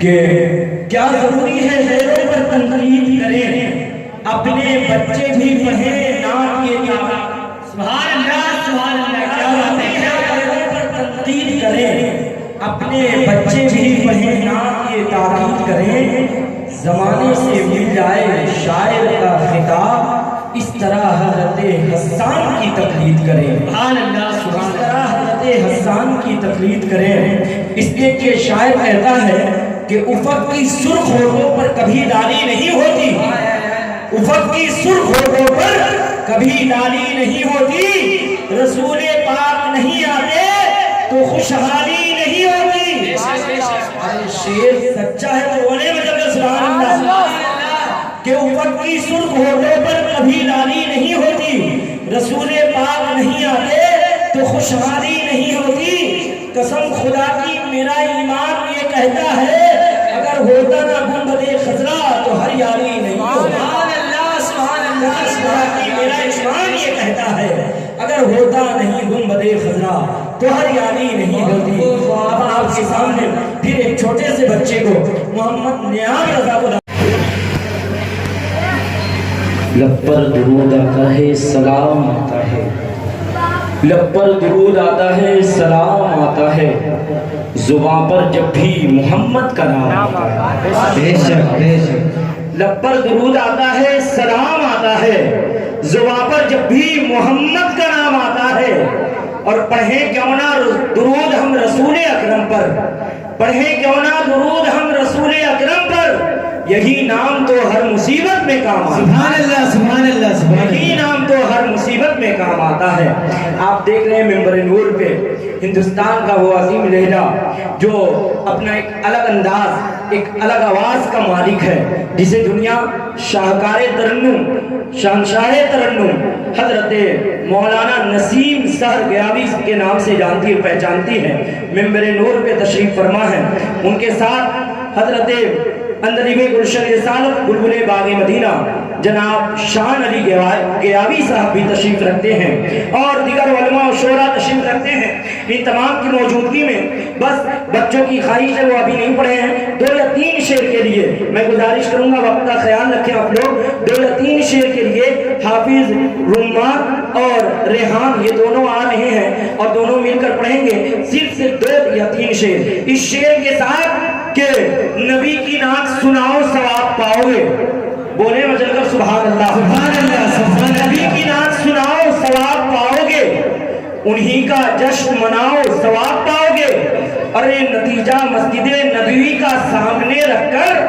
کہ کیا ضروری ہے غیروں پر تنقید کریں، اپنے بچے بھی پڑھیں نام یہ سبحان اللہ سبحان اللہ، کیا ضروری ہے غیروں پر تنقید کریں، اپنے بچے بھی پڑھیں نام یہ تاکید کریں، زمانے سے مل جائے شاعر کا خطاب، اس طرح حضرت حسان کی تقلید کریں، سبحان اللہ سبحان اللہ، اس طرح حضرت حسان کی تقلید کریں، اس لیے کہ شاعر کہتا ہے کہ افق کی سرخ ہونٹوں پر کبھی لالی نہیں ہوتی، افق کی سرخ ہونٹوں پر کبھی لالی نہیں ہوتی، رسول پاک نہیں آتے تو خوشحالی نہیں ہوتی۔ شیر سچا ہے تو بولے مطلب سبحان اللہ کہ افق کی سرخ ہونٹوں پر کبھی لالی نہیں ہوتی، رسول پاک نہیں آتے تو خوشحالی نہیں ہوتی، قسم خدا کی میرا ایمان یہ کہتا ہے اگر ہوتا نہ گنبد خضرا تو ہریالی نہیں ہوتی، قسم خدا کی میرا ایمان یہ کہتا ہے اگر ہوتا نہیں گنبد خضرا تو ہریالی نہیں ہوتی۔ اب آپ کے سامنے پھر ایک چھوٹے سے بچے کو محمد نیاز رضا کو لب پر درود آتا ہے سلام آتا ہے، لب پر درود آتا ہے سلام آتا ہے، زباں پر جب بھی محمد کا نام آتا ہے، بے شک بے شک، لب پر درود آتا ہے سلام آتا ہے، زباں پر جب بھی محمد کا نام آتا ہے، اور پڑھیں کیوں نہ درود ہم رسول اکرم پر، پڑھیں کیوں نہ درود ہم رسول اکرم پر، یہی نام تو ہر مصیبت میں کام آتا ہے، سبحان اللہ سبحان اللہ سبحان اللہ، یہی نام تو ہر مصیبت میں کام آتا ہے۔ آپ دیکھ رہے ہیں ممبر نور پہ ہندوستان کا وہ عظیم لہجہ جو اپنا ایک الگ انداز، ایک الگ آواز کا مالک ہے، جسے دنیا شاہکار ترنم، شہنشاہ ترنم حضرت مولانا نسیم سحر گیاوی کے نام سے جانتی اور پہچانتی ہے۔ ممبر نور پہ تشریف فرما ہے، ان کے ساتھ حضرت اندریب گلشن رسالت بلبل باغ مدینہ جناب شان علی گیاوی صاحب بھی تشریف رکھتے ہیں، اور دیگر علماء و شعراء تشریف رکھتے ہیں۔ ان تمام کی موجودگی میں بس بچوں کی خواہش ہے وہ ابھی نہیں پڑھے ہیں، 2 یا 3 شعر کے لیے میں گزارش کروں گا، وقت کا خیال رکھیں آپ لوگ، 2 یا 3 شعر کے لیے حافظ رمان اور ریحان یہ دونوں آ رہے ہیں اور دونوں مل کر پڑھیں گے صرف 2 یا 3 شعر، اس شعر کے ساتھ کہ نبی کی نعت سناؤ ثواب پاؤ گے، بولے مچل کر سبحان اللہ سبحان اللہ سبحان اللہ، نبی کی نعت سناؤ ثواب پاؤ گے، انہی کا جشن مناؤ ثواب پاؤ گے، اور یہ نتیجہ مسجد نبوی کا سامنے رکھ کر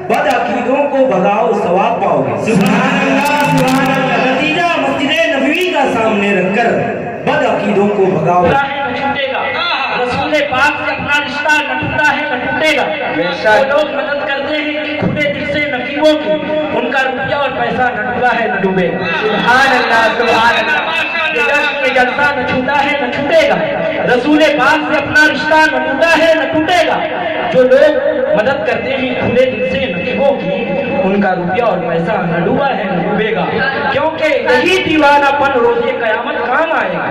بد عقیدوں کو بھگاؤ ثواب پاؤ گے، سبحان اللہ سبحان اللہ، نتیجہ مسجد نبوی کا سامنے رکھ کر بد عقیدوں کو بھگاؤ، رسول پاک سے اپنا رشتہ نہ ٹوٹا ہے نہ ٹوٹے گا، جو لوگ مدد کرتے ہیں کہ کھلے دل سے نقیبوں کی، ان کا روپیہ اور پیسہ نہ ڈوبا ہے نہ ڈوبے گا، سبحان اللہ سبحان اللہ، جلسہ نہ چھوٹا ہے نہ چھوٹے گا، رسول پاک سے اپنا رشتہ نہ ٹوٹا ہے نہ ٹوٹے گا، جو لوگ مدد کرتے ہیں کھلے دل سے نقیبوں کی، ان کا روپیہ اور پیسہ نہ ڈوبا ہے نہ ڈوبے گا، کیونکہ یہی دیوانہ پن روز قیامت کام آئے گا،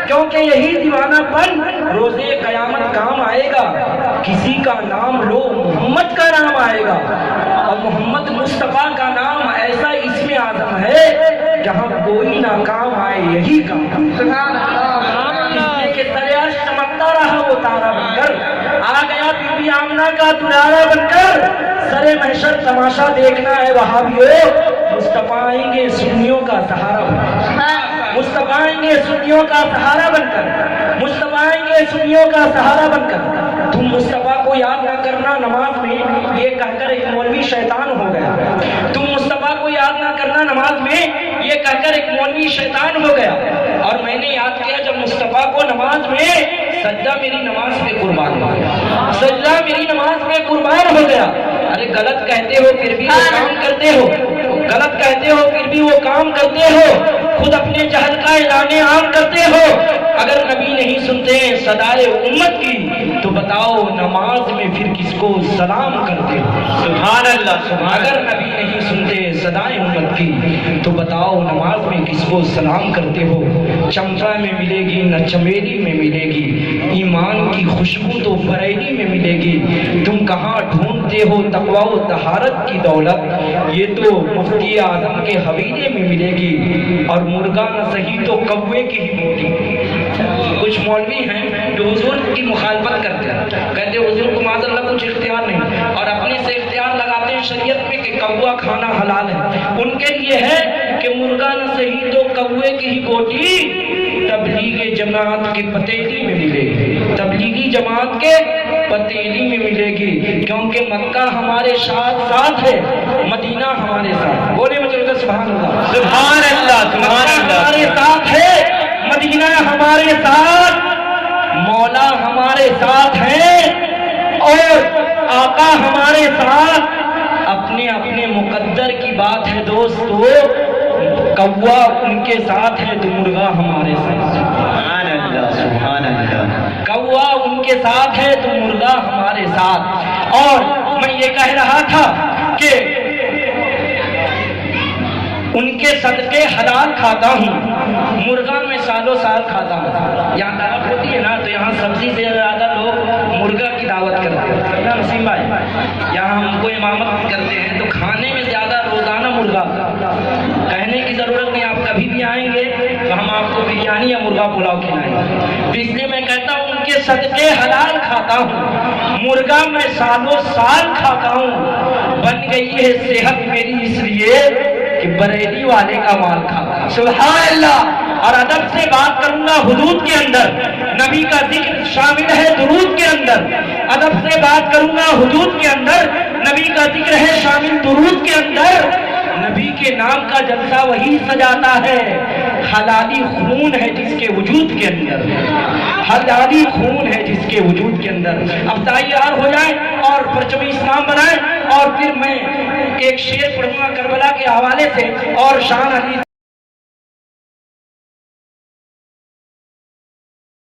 کیونکہ یہی دیوانہ پن روز قیامت کام آئے گا، کسی کا نام لو محمد کا نام آئے گا، اور محمد مصطفیٰ کا نام ایسا اسم اعظم ہے جہاں کوئی ناکام آئے یہی کام، کہ تریاش چمکتا رہا وہ تارا بن کر، آ گیا بی بی آمنہ کا دلارا بن کر، سرے محشر تماشا دیکھنا ہے وہابیوں، مصطفیٰ آئیں گے سنیوں کا سہارا بن کر، مصطفیٰ آئیں گے سنیوں کا سہارا بن کر، مصطفیٰ آئیں گے سنیوں کا سہارا بن کر، تم مصطفیٰ کو یاد نہ کرنا نماز میں یہ کہہ کر ایک مولوی شیطان ہو گیا، تم مصطفیٰ کو یاد نہ کرنا نماز میں یہ کہہ کر ایک مولوی شیطان ہو گیا، اور میں نے یاد کیا جب مصطفیٰ کو نماز میں سجدہ میری نماز پہ قربان ہو گیا، سجدہ میری نماز پہ قربان ہو گیا، ارے غلط کہتے ہو پھر بھی وہ کام کرتے ہو، غلط کہتے ہو پھر بھی وہ کام کرتے ہو، خود اپنے جہل کا اعلان عام کرتے ہو، اگر نبی نہیں سنتے صدائے امت کی تو بتاؤ نماز میں پھر کس کو سلام کرتے ہو، سبحان اللہ، اگر نبی نہیں سنتے صدائے امت کی تو بتاؤ نماز میں کس کو سلام کرتے ہو، چمپا میں ملے گی نہ چمیلی میں ملے گی، ایمان کی خوشبو تو بریلی میں ملے گی، تم کہاں ڈھونڈ سمجھتے ہو تقوی و طہارت کی دولت، یہ تو مفتی اعظم کے حویلے میں ملے گی، اور مرغا نہ صحیح تو کوے کی ہی موٹی۔ کچھ مولوی ہیں جو حضور کی مخالفت کرتے ہیں، کہتے ہیں حضور کو معاذ اللہ کچھ اختیار نہیں، اور اپنے سے اختیار لگاتے ہیں شریعت میں کہ کوا کھانا حلال ہے۔ ان کے لیے ہے کہ مرغا نہ صحیح تو کوے کی ہی بوٹی تبلیغ جماعت کے پتیلی میں ملے گی، تبلیغی جماعت کے پتیلی میں ملے گی، کیونکہ مکہ ہمارے ساتھ ہے، مدینہ ہمارے ساتھ۔ بولے مجھے سبحان اللہ، سبحان اللہ، سبحان اللہ۔ ہمارے ساتھ ہے، مدینہ ہمارے ساتھ، مولا ہمارے ساتھ ہیں، اور آقا ہمارے ساتھ۔ اپنے اپنے مقدر کی بات ہے دوستو، کوا ان کے ساتھ ہے تو مرغا ہمارے ساتھ۔ سبحان اللہ، سبحان اللہ۔ کوا ان کے ساتھ ہے تو مرغا ہمارے ساتھ۔ اور میں یہ کہہ رہا تھا کہ ان کے صدقے حلال کھاتا ہوں، مرغا میں سالوں سال کھاتا ہوں۔ یہاں دعوت ہوتی ہے نا تو یہاں سبزی سے زیادہ لوگ مرغا کی دعوت کرتے ہیں نا نسیم بھائی، یہاں ہم کو امامت کرتے ہیں تو کھانے میں زیادہ روزانہ مرغا، کہنے کی ضرورت نہیں، آپ کبھی بھی آئیں گے تو ہم آپ کو بریانی یا مرغا پلاؤ کھلائیں گے۔ تو اس لیے میں کہتا ہوں ان کے صدقے حلال کھاتا ہوں، مرغا میں سالوں سال کھاتا ہوں۔ بن گئی ہے صحت میری اس لیے کہ بریلی والے کا مال کھاتا۔ سبحان اللہ۔ اور ادب سے بات کروں گا، حدود کے اندر نبی کا ذکر شامل ہے، درود کے اندر ادب سے بات کروں گا، حدود کے اندر نبی کا ذکر ہے شامل، درود کے اندر نبی کے نام کا جلسہ وہی سجاتا ہے، حلالی خون ہے جس کے وجود کے اندر، حلالی خون ہے جس کے وجود کے اندر۔ اب تیار ہو جائیں اور پرچم اسلام بنائیں، اور پھر میں ایک شعر پڑھوں گا کربلا کے حوالے سے، اور شان علی